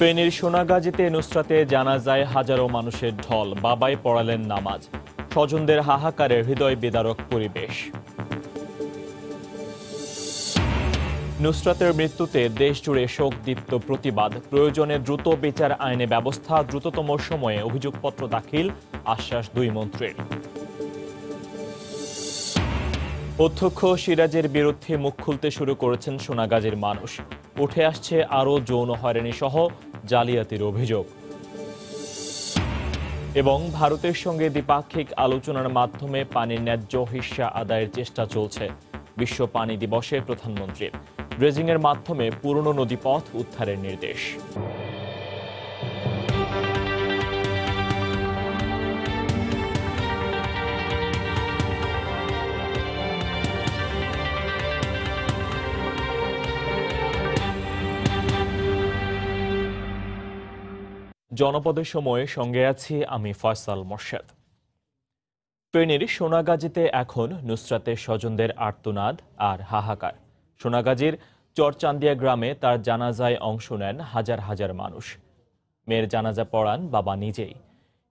ফেনীর সোনাগাজীতে নুসরাতে জানাজায় হাজারো মানুষের ঢল, বাবাই পড়ালেন নামাজ। স্বজনদের হাহাকারে হৃদয় বিদারক পরিবেশ। নুসরাতের মৃত্যুতে দেশজুড়ে শোকদীপ্ত প্রতিবাদ, প্রয়োজনে দ্রুত বিচার আইনে ব্যবস্থা, দ্রুততম সময়ে অভিযোগপত্র দাখিল, আশ্বাস দুই মন্ত্রীর। অধ্যক্ষ সিরাজের বিরুদ্ধে মুখ খুলতে শুরু করেছেন সোনাগাজীর মানুষ। উঠে আসছে আরও যৌন হয়রানি সহ জালিয়াতির অভিযোগ। এবং ভারতের সঙ্গে দ্বিপাক্ষিক আলোচনার মাধ্যমে পানির ন্যায্য হিস্সা আদায়ের চেষ্টা চলছে। বিশ্ব পানি দিবসে প্রধানমন্ত্রীর ড্রেজিংয়ের মাধ্যমে পুরনো নদীপথ উদ্ধারের নির্দেশ। জনপদের সময়ে সঙ্গে আছি আমি ফয়সাল মোর্শেদ। ফেনীর সোনাগাজীতে এখন নুসরাতের স্বজনদের আর্তনাদ আর হাহাকার। সোনাগাজীর চরচান্দিয়া গ্রামে তার জানাজায় অংশ নেন হাজার হাজার মানুষ। মেয়ের জানাজা পড়ান বাবা নিজেই।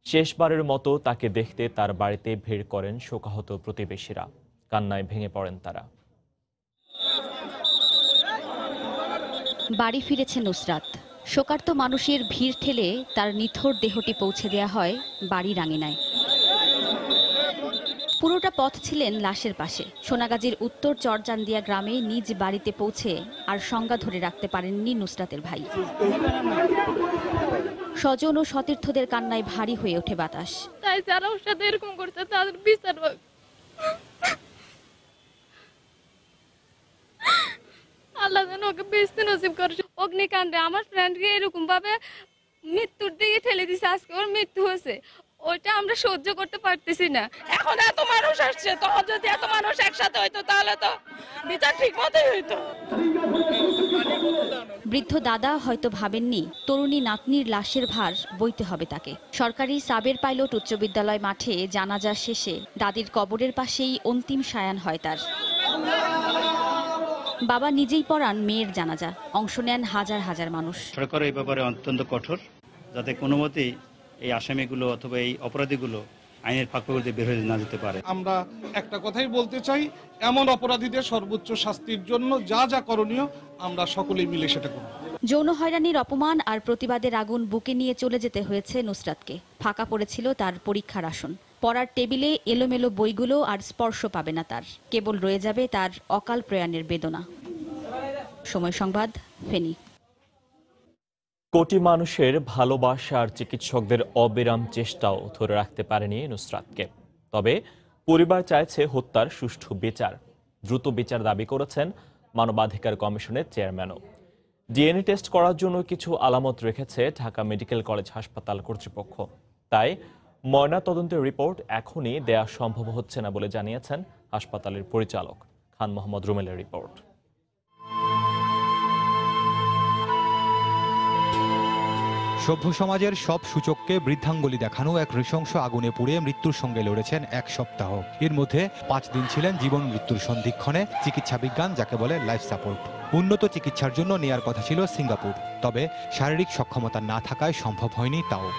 শেষবারের মতো তাকে দেখতে তার বাড়িতে ভিড় করেন শোকাহত প্রতিবেশীরা। কান্নায় ভেঙে পড়েন তারা। বাড়ি ফিরেছে নুসরাত। শোকার্ত মানুষের ভিড় ঠেলে তার নিথর দেহটি পৌঁছে দেয়া হয় বাড়ির আঙিনায়। পুরোটা পথ ছিলেন লাশের পাশে। সোনাগাজীর উত্তর চরচান্দিয়া গ্রামে নিজ বাড়িতে পৌঁছে আর সংজ্ঞা ধরে রাখতে পারেননি নুসরাতের ভাই। স্বজন ও সতীর্থদের কান্নায় ভারী হয়ে ওঠে বাতাস। তাই যারা ওর সাথে এরকম করছে তাদের বিচার হোক। আল্লাহ যেন ওকে বেঁচতে নসিব করে। অগ্নিকাণ্ডে আমার ফ্রেন্ডকে এরকম ভাবে মৃত্যুর দিকে ঠেলে দিছে, আজকে ওর মৃত্যু হয়েছে, ওইটা আমরা সহ্য করতে পারতেছি না। এখন এত মানুষ আসছে, তখন যদি এত মানুষ একসাথে হইতো তাহলে তো বিচার ঠিক মতোই হইতো। বৃদ্ধ দাদা হয়তো ভাবেননি তরুণী নাতনির লাশের ভার বইতে হবে তাকে। সরকারি সাবের পাইলট উচ্চ বিদ্যালয় মাঠে জানাজা শেষে দাদির কবরের পাশেই অন্তিম সায়ান হয় তার। বাবা নিজেই পড়ান মেয়ের জানাজা। অংশ নেন হাজার হাজার মানুষ। সরকার এই ব্যাপারে অত্যন্ত কঠোর, যাতে কোনো মতেই এই আসামিগুলো অথবা এই অপরাধীগুলো আইনের ফাঁকফোকর বের হয়ে না যেতে পারে। আমরা একটা কথাই বলতে চাই, এমন অপরাধীদের সর্বোচ্চ শাস্তির জন্য যা যা করণীয় আমরা সকলেই মিলে সেটা করব। যৌন হয়রানির অপমান আর প্রতিবাদের আগুন বুকে নিয়ে চলে যেতে হয়েছে নুসরাতকে। ফাঁকা পড়েছিল তার পরীক্ষার আসন। পড়ার টেবিলে এলোমেলো বইগুলো আর স্পর্শ পাবে না তার। কেবল রয়ে যাবে তার অকাল প্রয়াণের বেদনা। সময় সংবাদ, ফেনী। কোটি মানুষের ভালোবাসা আর চিকিৎসকদের অবিরাম চেষ্টাও ধরে রাখতে পারেনি নুসরাতকে। তবে পরিবার চাইছে হত্যার সুষ্ঠু বিচার। দ্রুত বিচার দাবি করেছেন মানবাধিকার কমিশনের চেয়ারম্যানও। ডিএনএ টেস্ট করার জন্য কিছু আলামত রেখেছে ঢাকা মেডিকেল কলেজ হাসপাতাল কর্তৃপক্ষ। তাই ময়না তদন্তের রিপোর্ট এখনই দেয়া সম্ভব হচ্ছে না বলে জানিয়েছেন হাসপাতালের পরিচালক। খান মোহাম্মদ রুমেলের রিপোর্ট। সভ্য সমাজের সব সূচককে বৃদ্ধাঙ্গুলি দেখানো এক নৃশংস আগুনে পুড়ে মৃত্যুর সঙ্গে লড়েছেন এক সপ্তাহ। এর মধ্যে 5 দিন ছিলেন জীবন মৃত্যুর সন্ধিক্ষণে। চিকিৎসা বিজ্ঞান, যাকে বলে লাইফ সাপোর্ট, উন্নত চিকিৎসার জন্য নেয়ার কথা ছিল সিঙ্গাপুর। তবে শারীরিক সক্ষমতা না থাকায় সম্ভব হয়নি তাও।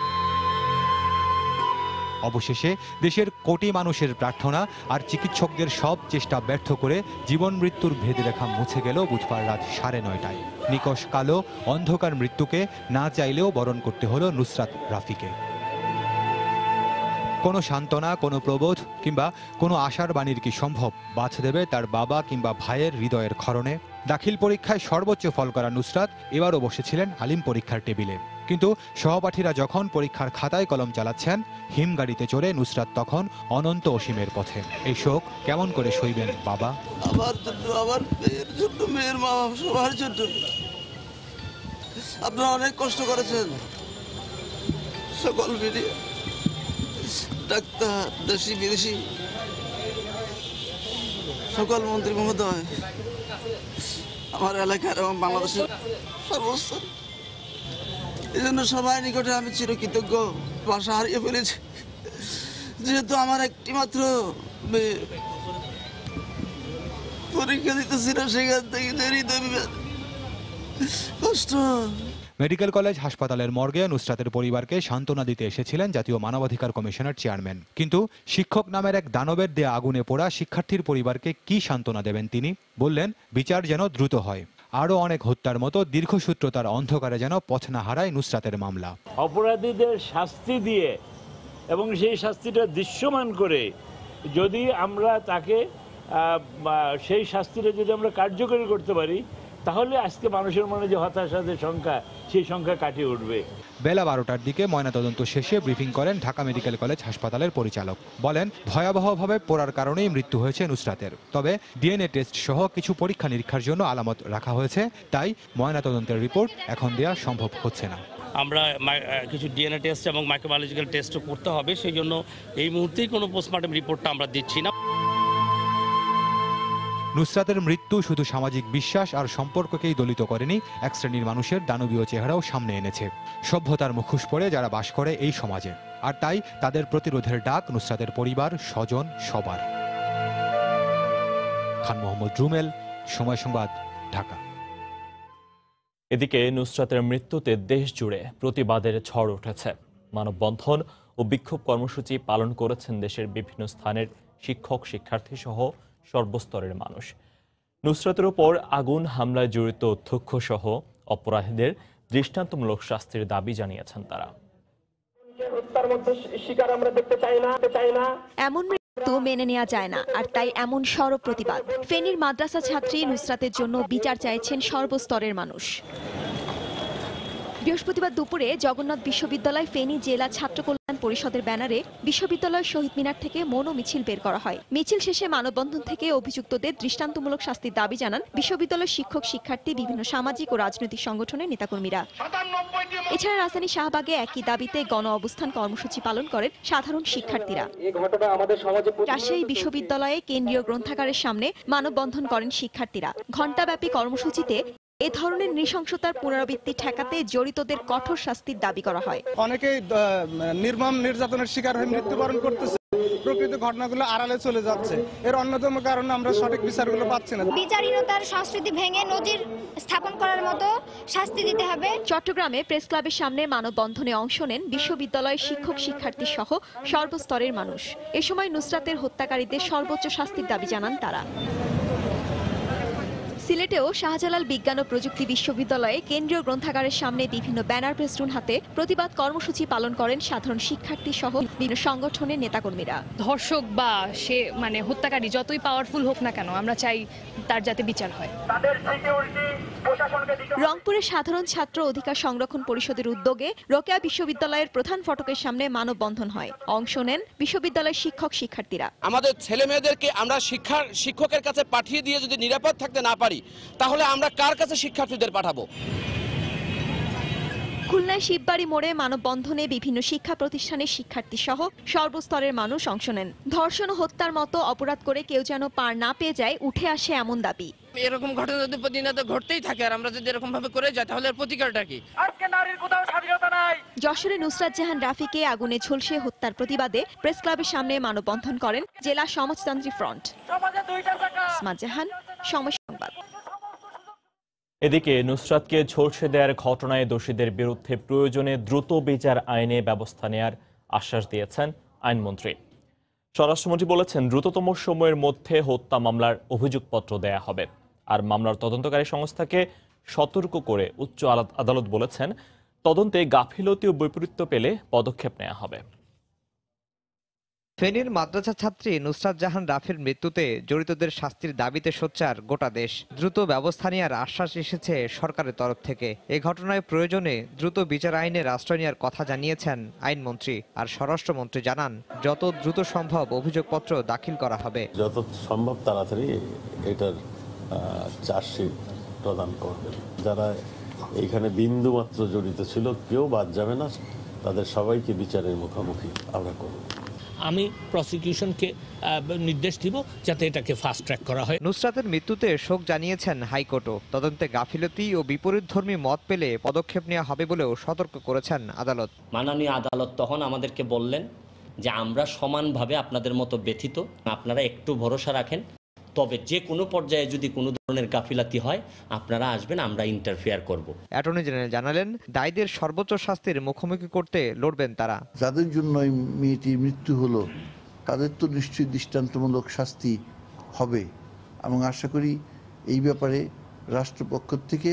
অবশেষে দেশের কোটি মানুষের প্রার্থনা আর চিকিৎসকদের সব চেষ্টা ব্যর্থ করে জীবন মৃত্যুর ভেদরেখা মুছে গেল বুধবার রাত 9:30টায়। নিকষ কালো অন্ধকার মৃত্যুকে না চাইলেও বরণ করতে হলো নুসরাত রাফিকে। কোনো সান্ত্বনা, কোনো প্রবোধ কিংবা কোনো আশার বাণীর কি সম্ভব বাঁচ দেবে তার বাবা কিংবা ভাইয়ের হৃদয়ের ক্ষরণে? দাখিল পরীক্ষায় সর্বোচ্চ ফল করা নুসরাত এবারও বসেছিলেন আলিম পরীক্ষার টেবিলে। কিন্তু সহপাঠীরা যখন পরীক্ষার খাতায় কলম চালাচ্ছেন, হিমগাড়িতে চড়ে নুসরাত তখন অনন্ত অসীমের পথে। এই শোক কেমন করে সইবেন বাবা? আমার জন্য, আমার মেয়ের জন্য, মেয়ের মা, সবার জন্য আপনারা অনেক কষ্ট করেছেন। সকল মিডিয়া, ডাক্তার, দেশি বিদেশি, সকল মন্ত্রী মহোদয়, আমার এলাকার এবং বাংলাদেশের সর্বস্তর, এই জন্য সবাই নিকটে আমি চিরকৃতজ্ঞ। ভাষা হারিয়ে ফেলেছি, যেহেতু আমার একটি মাত্র মেয়ে পরীক্ষা দিতেছি না, সেখান থেকে কষ্ট। মেডিকেল কলেজ হাসপাতালের মর্গে নুসরাতের পরিবারকে সান্ত্বনা দিতে এসেছিলেন জাতীয় মানবাধিকার কমিশনের চেয়ারম্যান। কিন্তু শিক্ষক নামের এক দানবের দেয়া আগুনে পোড়া শিক্ষার্থীর পরিবারকে কি সান্ত্বনা দেবেন তিনি? বললেন, বিচার যেন দ্রুত হয়। আরও অনেক হত্যার মতো দীর্ঘসূত্রতার অন্ধকারে যেন পথ না হারায় নুসরাতের মামলা। অপরাধীদের শাস্তি দিয়ে এবং সেই শাস্তিটা দৃশ্যমান করে যদি আমরা তাকে সেই শাস্তিটা যদি আমরা কার্যকরী করতে পারি, তাহলে আজকে মানুষের মনে যে হতাশাদের সংখ্যা, সেই সংখ্যা কাটিয়ে উঠবে। বেলা 12টার দিকে ময়নাতদন্ত শেষে ব্রিফিং করেন ঢাকা মেডিকেল কলেজ হাসপাতালের পরিচালক। বলেন, ভয়াবহভাবে পোড়ার কারণেই মৃত্যু হয়েছে নুসরাতের। তবে ডিএনএ টেস্ট সহ কিছু পরীক্ষা নিরীক্ষার জন্য আলামত রাখা হয়েছে, তাই ময়নাতদন্তের রিপোর্ট এখন দেওয়া সম্ভব হচ্ছে না। আমরা কিছু ডিএনএ টেস্ট এবং মাইক্রোবায়োলজিক্যাল টেস্টও করতে হবে, সেই জন্য এই মুহূর্তেই কোনো পোস্টমর্টম রিপোর্টটা আমরা দিচ্ছি না। নুসরাতের মৃত্যু শুধু সামাজিক বিশ্বাস আর সম্পর্ককেই দলিত করেনি, এক শ্রেণীর মানুষের দানবীয় চেহারাও সামনে এনেছে। সভ্যতার মুখোশ পরে যারা বাস করে এই সমাজে, আর তাই তাদের প্রতিরোধের ডাক নুসরাতের পরিবার, স্বজন সবার। খান মোহাম্মদ রুমেল, সময় সংবাদ, ঢাকা। এদিকে নুসরাতের মৃত্যুতে দেশ জুড়ে প্রতিবাদের ঝড় উঠেছে। মানববন্ধন ও বিক্ষোভ কর্মসূচি পালন করেছেন দেশের বিভিন্ন স্থানের শিক্ষক, শিক্ষার্থী সহ সর্বস্তরের মানুষ। নুসরাতের উপর আগুন হামলায় জড়িত অধ্যক্ষ সহ অপরাধীদের দৃষ্টান্তমূলক শাস্তির দাবি জানিয়েছেন তারা। এমন মৃত্যু মেনে নেওয়া যায় না, আর তাই এমন সরব প্রতিবাদ। ফেনীর মাদ্রাসা ছাত্রী নুসরাতের জন্য বিচার চাইছেন সর্বস্তরের মানুষ। বৃহস্পতিবার দুপুরে জগন্নাথ বিশ্ববিদ্যালয় ফেনী জেলা ছাত্র কল্যাণ পরিষদের ব্যানারে বিশ্ববিদ্যালয় শহীদ মিনার থেকে মৌন মিছিল বের করা হয়। মিছিল শেষে মানববন্ধন থেকে অভিযুক্তদের দৃষ্টান্তমূলক শাস্তির দাবি জানান বিশ্ববিদ্যালয় শিক্ষক, শিক্ষার্থী, বিভিন্ন সামাজিক ও রাজনৈতিক সংগঠনের নেতাকর্মীরা। এছাড়া রাজধানী শাহবাগে একই দাবিতে গণ অবস্থান কর্মসূচি পালন করেন সাধারণ শিক্ষার্থীরা। রাজশাহী বিশ্ববিদ্যালয়ে কেন্দ্রীয় গ্রন্থাগারের সামনে মানববন্ধন করেন শিক্ষার্থীরা। ঘণ্টাব্যাপী কর্মসূচিতে এ ধরনের নৃশংসতার পুনরাবৃত্তি ঠেকাতে জড়িতদের কঠোর শাস্তির দাবি করা হয়। অনেকেই নির্মম নির্যাতনের শিকার হয়ে মৃত্যুবরণ করতেছে, প্রকৃত ঘটনাগুলো আড়ালে চলে যাচ্ছে। এর অন্যতম কারণ আমরা সঠিক বিচারগুলো পাচ্ছি না। বিচারহীনতার সংস্কৃতি ভেঙে নজির স্থাপন করার মতো শাস্তি দিতে হবে। চট্টগ্রামে প্রেস ক্লাবের সামনে মানববন্ধনে অংশ নেন বিশ্ববিদ্যালয়ের শিক্ষক, শিক্ষার্থী সহ সর্বস্তরের মানুষ। এ সময় নুসরাতের হত্যাকারীদের সর্বোচ্চ শাস্তির দাবি জানান তারা। সিলেটেও শাহজালাল বিজ্ঞান ও প্রযুক্তি বিশ্ববিদ্যালয়ে কেন্দ্রীয় গ্রন্থাগারের সামনে বিভিন্ন ব্যানার, ফেস্টুন হাতে প্রতিবাদ কর্মসূচি পালন করেন সাধারণ শিক্ষার্থী সহ বিভিন্ন সংগঠনের নেতাকর্মীরা। ধর্ষক বা সে হত্যাকারী যতই পাওয়ারফুল হোক না কেন, আমরা চাই তার যাতে বিচার হয়। রংপুরের সাধারণ ছাত্র অধিকার সংরক্ষণ পরিষদের উদ্যোগে রোকেয়া বিশ্ববিদ্যালয়ের প্রধান ফটকের সামনে মানববন্ধন হয়। অংশ নেন বিশ্ববিদ্যালয়ের শিক্ষক, শিক্ষার্থীরা। আমাদের ছেলে মেয়েদেরকে আমরা শিক্ষকের কাছে পাঠিয়ে দিয়ে যদি নিরাপদ থাকতে না পারি, তাহলে আমরা কার কাছে শিক্ষার্থীদের পাঠাবো? খুলনায় শিববাড়ি মোড়ে মানববন্ধনে বিভিন্ন শিক্ষা প্রতিষ্ঠানের শিক্ষার্থী সহ সর্বস্তরের মানুষ অংশ নেন। ধর্ষণ ও হত্যার মতো অপরাধ করে কেউ যেন পার না পেয়ে যায়, উঠে আসে এমন দাবি। এরকম ঘটনা যদি প্রতিনিয়ত ঘটতেই থাকে আর আমরা যদি এরকম ভাবে করে যাই, তাহলে প্রতিকারটা কি? আজকে নারীর কোথাও স্বাধীনতা নাই। যশোরে নুসরাত জাহান রাফিকে আগুনে ঝলসে হত্যার প্রতিবাদে প্রেস ক্লাবের সামনে মানববন্ধন করেন জেলা সমাজতান্ত্রিক ফ্রন্ট। ইসমা জাহান, সময় সংবাদ। এদিকে নুসরাতকে ঝলসে দেওয়ার ঘটনায় দোষীদের বিরুদ্ধে প্রয়োজনে দ্রুত বিচার আইনে ব্যবস্থা নেয়ার আশ্বাস দিয়েছেন আইনমন্ত্রী। স্বরাষ্ট্রমন্ত্রী বলেছেন, দ্রুততম সময়ের মধ্যে হত্যা মামলার অভিযোগপত্র দেয়া হবে। আর মামলার তদন্তকারী সংস্থাকে সতর্ক করে উচ্চ আদালত বলেছেন, তদন্তে গাফিলতি ও বৈপরীত্য পেলে পদক্ষেপ নেওয়া হবে। ফেনীর মাদ্রাসা ছাত্রী নুসরাত জাহান রাফির মৃত্যুতে জড়িতদের শাস্তির দাবিতে সোচ্চার গোটা দেশ। দ্রুত ব্যবস্থা নেওয়ার আশ্বাস এসেছে সরকারের তরফ থেকে। এই ঘটনায় প্রয়োজনে দ্রুত বিচার আইনে আশ্রয় নেওয়ার কথা জানিয়েছেন আইনমন্ত্রী। আর স্বরাষ্ট্রমন্ত্রী জানান, যত দ্রুত সম্ভব অভিযোগপত্র দাখিল করা হবে। যত সম্ভব তাড়াতাড়ি এটার চার্জশিট প্রদান করবেন। যারা এইখানে বিন্দুমাত্র জড়িত ছিল কেউ বাদ যাবে না, তাদের সবাইকে বিচারের মুখোমুখি আমরা করব। আমি প্রসিকিউশনকে নির্দেশ দিব যাতে এটাকে ফাস্ট ট্র্যাক করা হয়। নুসরাতের মৃত্যুতে শোক জানিয়েছেন হাইকোর্টও। তদন্তে গাফিলতি ও বিপরীতধর্মী মত পেলে পদক্ষেপ নেওয়া হবে বলেও সতর্ক করেছেন আদালত। মাননীয় আদালত তখন আমাদেরকে বললেন যে আমরা সমানভাবে আপনাদের মতো ব্যথিত, আপনারা একটু ভরসা রাখেন, তবে যে কোনো পর্যায়ে যদি কোনো ধরনের গাফিলাতি হয় আপনারা আসবেন, আমরা ইন্টারফেয়ার করব। অ্যাটর্নি জেনারেল জানালেন, দায়ীদের সর্বোচ্চ শাস্তির মুখোমুখি করতে লড়বেন তারা। যাদের জন্য এই মেয়েটির মৃত্যু হলো তাদের তো নিশ্চয়ই দৃষ্টান্তমূলক শাস্তি হবে এবং আশা করি এই ব্যাপারে রাষ্ট্রপক্ষ থেকে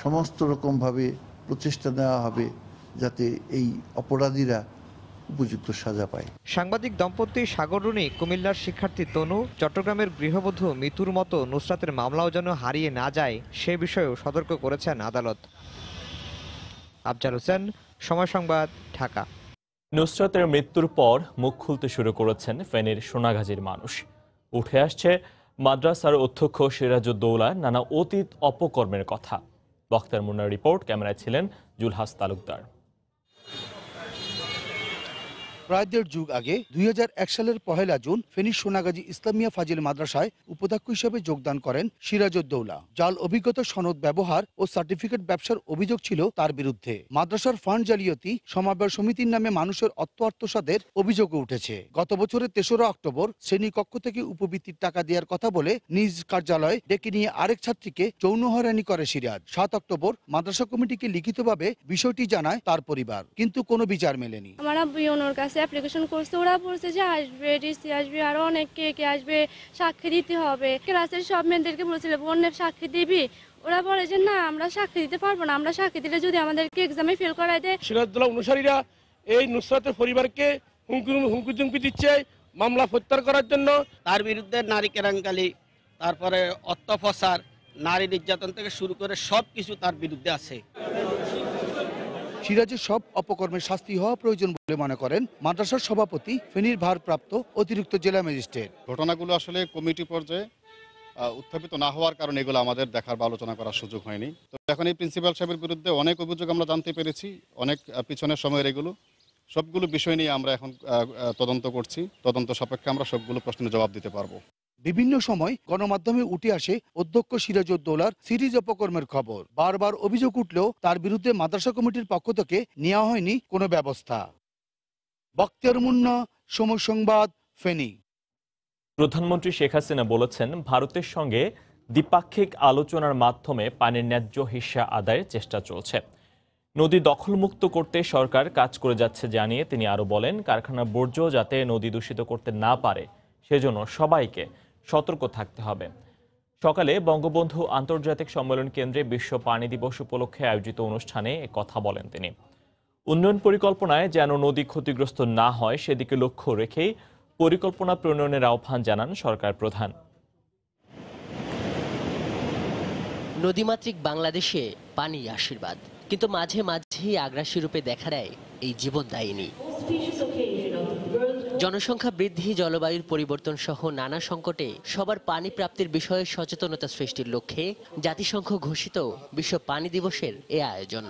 সমস্ত রকমভাবে প্রচেষ্টা নেওয়া হবে যাতে এই অপরাধীরা উপযুক্ত সাজা পায়। সাংবাদিক দম্পতি সাগর রুনি, কুমিল্লার শিক্ষার্থী তনু, চট্টগ্রামের গৃহবধূ মিতুর মতো নুসরাতের মামলাও যেন হারিয়ে না যায় সে বিষয়েও সতর্ক করেছেন আদালত। আফজাল হোসেন, সময় সংবাদ, ঢাকা। নুসরাতের মৃত্যুর পর মুখ খুলতে শুরু করেছেন ফেনীর সোনাগাজীর মানুষ। উঠে আসছে মাদ্রাসার অধ্যক্ষ সিরাজউদ্দৌলার নানা অতীত অপকর্মের কথা। বখতার মুন্নার রিপোর্ট, ক্যামেরায় ছিলেন জুলহাস তালুকদার। প্রায় ১.৫ যুগ আগে ২০০১ সালের ১ জুন ফেনী সোনাগাজী ইসলামিয়া ফাজিল মাদ্রাসায় উপাধ্যক্ষ হিসেবে যোগদান করেন সিরাজউদ্দৌলা। জাল অভিজ্ঞতা সনদ ব্যবহার ও সার্টিফিকেট ব্যবসার অভিযোগ ছিল তার বিরুদ্ধে। মাদ্রাসার ফান্ড জালিয়াতি, সমাবেশ সমিতির নামে মানুষের অর্থ আত্মসাতের অভিযোগও উঠেছে। গত বছরের ৩রা অক্টোবর শ্রেণীকক্ষ থেকে উপবৃত্তির টাকা দেওয়ার কথা বলে নিজ কার্যালয়ে ডেকে নিয়ে আরেক ছাত্রীকে যৌন হয়রানি করে সিরাজ। ৭ অক্টোবর মাদ্রাসা কমিটিকে লিখিতভাবে বিষয়টি জানায় তার পরিবার, কিন্তু কোনো বিচার মেলেনি। আমার আব্বু ওনার কাছে অ্যাপ্লিকেশন করছে, ওরা বলছে যে আসবে, ডিসি আসবে, আরো অনেক কে আসবে, সাক্ষী দিতে হবে। ক্লাসের সব মেয়েদেরকে বলছিল বোনের সাক্ষী দিবি, ওরা বলে যে না আমরা সাক্ষী দিতে পারবো না, আমরা সাক্ষী দিলে যদি আমাদেরকে এক্সামে ফেল করায় দেয়। সিরাজউদ্দৌলা অনুসারীরা এই নুসরাতের পরিবারকে হুমকি দিচ্ছে মামলা প্রত্যাহার করার জন্য। তার বিরুদ্ধে নারী কেলেঙ্কারি, তারপরে অত্যাচার, নারী নির্যাতন থেকে শুরু করে সব কিছু তার বিরুদ্ধে আছে। সিরাজের সব অপকর্মের শাস্তি হওয়া প্রয়োজন বলে মনে করেন মাদ্রাসার সভাপতি, ফেনীর ভারপ্রাপ্ত অতিরিক্ত জেলা ম্যাজিস্ট্রেট। ঘটনাগুলো আসলে কমিটি পর্যায়ে উত্থাপিত না হওয়ার কারণে এগুলো আমাদের দেখার বা আলোচনা করার সুযোগ হয়নি। তো এখন এই প্রিন্সিপাল সাহেবের বিরুদ্ধে অনেক অভিযোগ আমরা জানতে পেরেছি, অনেক পিছনের সময়ের এগুলো সবগুলো বিষয় নিয়ে আমরা এখন তদন্ত করছি। তদন্ত সাপেক্ষে আমরা সবগুলো প্রশ্নের জবাব দিতে পারবো। বিভিন্ন সময় গণমাধ্যমে উঠে আসে অধ্যক্ষ সিরাজউদ্দৌলার সিরিজ অপকর্মের খবর। বারবার অভিযোগ উঠলেও তার বিরুদ্ধে মাদ্রাসা কমিটির পক্ষ থেকে নেওয়া হয়নি কোনো ব্যবস্থা। বখতিয়ার মুন্না, সময় সংবাদ, ফেনী। প্রধানমন্ত্রী শেখ হাসিনা বলেছেন, ভারতের সঙ্গে দ্বিপাক্ষিক আলোচনার মাধ্যমে পানির ন্যায্য হিস্সা আদায়ের চেষ্টা চলছে। নদী দখলমুক্ত করতে সরকার কাজ করে যাচ্ছে জানিয়ে তিনি আরও বলেন, কারখানার বর্জ্য যাতে নদী দূষিত করতে না পারে সেজন্য সবাইকে সতর্ক থাকতে হবে। সকালে বঙ্গবন্ধু আন্তর্জাতিক সম্মেলন কেন্দ্রে বিশ্ব পানি দিবস উপলক্ষে আয়োজিত অনুষ্ঠানে কথা বলেন তিনি। উন্নয়ন পরিকল্পনায় যেন নদী ক্ষতিগ্রস্ত না হয় সেদিকে লক্ষ্য রেখেই পরিকল্পনা প্রণয়নের আহ্বান জানান সরকার প্রধান। নদীমাতৃক বাংলাদেশে পানি আশীর্বাদ, কিন্তু মাঝে মাঝেই আগ্রাসী রূপে দেখা দেয় এই জীবনদায়িনী। জনসংখ্যা বৃদ্ধি, জলবায়ুর পরিবর্তন সহ নানা সংকটে সবার পানি প্রাপ্তির বিষয়ে সচেতনতা সৃষ্টির লক্ষ্যে জাতিসংঘ ঘোষিত বিশ্ব পানি দিবসের এ আয়োজন।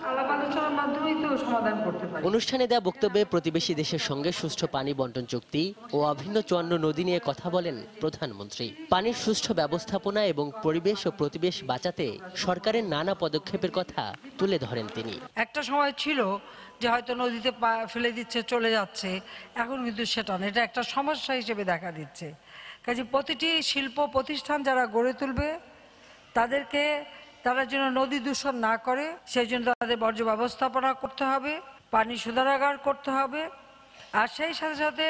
অনুষ্ঠানে দেওয়া বক্তব্যে প্রতিবেশী দেশের সঙ্গে সুষ্ঠু পানি বন্টন চুক্তি ও অভিন্ন ৫৪ নদী নিয়ে কথা বলেন প্রধানমন্ত্রী। পানির সুষ্ঠু ব্যবস্থাপনা এবং পরিবেশ ও প্রতিবেশ বাঁচাতে সরকারের নানা পদক্ষেপের কথা তুলে ধরেন তিনি। একটা সময় ছিল যে হয়তো নদীতে ফেলে দিচ্ছে, চলে যাচ্ছে, এখন কিন্তু সেটা না, এটা একটা সমস্যা হিসেবে দেখা দিচ্ছে। কাজে প্রতিটি শিল্প প্রতিষ্ঠান যারা গড়ে তুলবে তারা যেন নদী দূষণ না করে সেই জন্য তাদের বর্জ্য ব্যবস্থাপনা করতে হবে, পানি শোধনাগার করতে হবে। আর সেই সাথে সাথে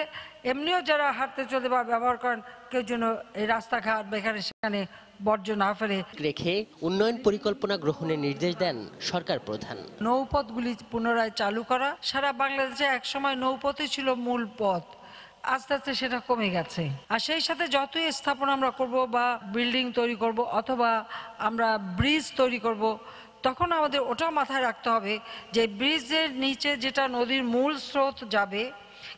এমনিও যারা হাঁটতে চলতে বা ব্যবহার করেন কেউ যেন এই রাস্তাঘাট এখানে সেখানে বর্জ্য না ফেলে রেখে উন্নয়ন পরিকল্পনা গ্রহণের নির্দেশ দেন সরকার প্রধান। নৌপথগুলি পুনরায় চালু করা। সারা বাংলাদেশে একসময় নৌপথই ছিল মূল পথ, আস্তে আস্তে সেটা কমে গেছে। আর সেই সাথে যতই স্থাপনা আমরা করব বা বিল্ডিং তৈরি করব অথবা আমরা ব্রিজ তৈরি করব, তখন আমাদের ওটাও মাথায় রাখতে হবে যে ব্রিজের নিচে যেটা নদীর মূল স্রোত যাবে,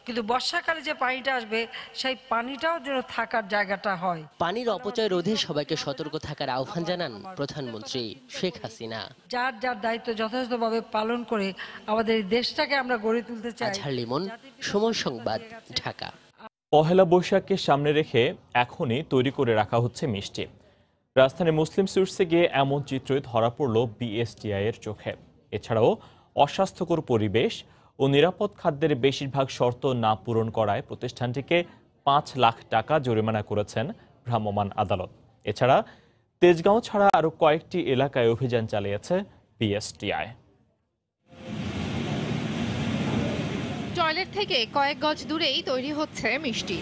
কিন্তু বর্ষাকালে যে পানিটা আসবে সেই পানিটাও যেন থাকার জায়গাটা হয়। পানির অপচয় রোধে সবাইকে সতর্ক থাকার আহ্বান জানান প্রধানমন্ত্রী শেখ হাসিনা। যার যার দায়িত্ব যথাযথভাবে পালন করে আমাদের দেশটাকে আমরা গড়ে তুলতে চাই। আজহার লিমন, সময় সংবাদ, ঢাকা। পহেলা বৈশাখকে সামনে রেখে এখনই তৈরি করে রাখা হচ্ছে মিষ্টি। রাজধানীর মুসলিম সুইটসে গিয়ে এমন চিত্রই ধরা পড়ল বিএসটিআই এর চোখে। এছাড়াও অস্বাস্থ্যকর পরিবেশ ও নিরাপদ খাদ্যের বেশিরভাগ শর্ত না পূরণ করায় প্রতিষ্ঠানটিকে ৫ লাখ টাকা জরিমানা করেছেন ভ্রাম্যমাণ আদালত। এছাড়া তেজগাঁও ছাড়া আরও কয়েকটি এলাকায় অভিযান চালিয়েছে বিএসটিআই। টয়লেট থেকে কয়েক গজ দূরেই তৈরি হচ্ছে মিষ্টি।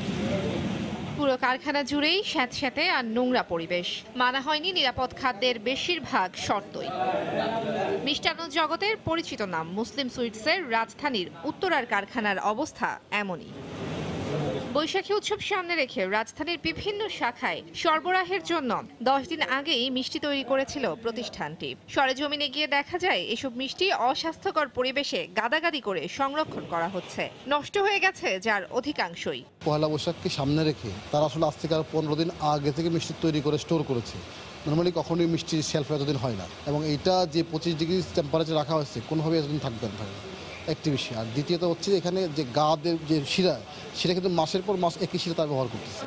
পুরো কারখানা জুড়েই স্যাঁতস্যাঁতে আর নোংরা পরিবেশ। মানা হয়নি নিরাপদ খাদ্যের বেশিরভাগ শর্তই। মিষ্টান্ন জগতের পরিচিত নাম মুসলিম সুইটসের রাজধানীর উত্তরার কারখানার অবস্থা এমনই। বৈশাখী উৎসব সামনে রেখে রাজধানীর বিভিন্ন শাখায় সরবরাহের জন্য 10 দিন আগেই মিষ্টি তৈরি করেছিল প্রতিষ্ঠানটি। সরেজমিনে গিয়ে দেখা যায় এসব মিষ্টি অস্বাস্থ্যকর পরিবেশে গাদাগাদি করে সংরক্ষণ করা হচ্ছে। নষ্ট হয়ে গেছে যার অধিকাংশই। পয়লা বৈশাখকে সামনে রেখে তারা আসলে আজ থেকে 15 দিন আগে থেকে মিষ্টি তৈরি করে স্টোর করেছে। নর্মালি কখনোই মিষ্টি শেলফ এতদিন হয় না, এবং এইটা যে 25 ডিগ্রি টেম্পারেচার রাখা হয়েছে কোনোভাবে এতদিন থাকবে না। একটি বিষয়। আর দ্বিতীয়ত হচ্ছে এখানে যে গাদের যে শিরা, সেটা কিন্তু মাসের পর মাস একই শিরা তার ব্যবহার করতেছে।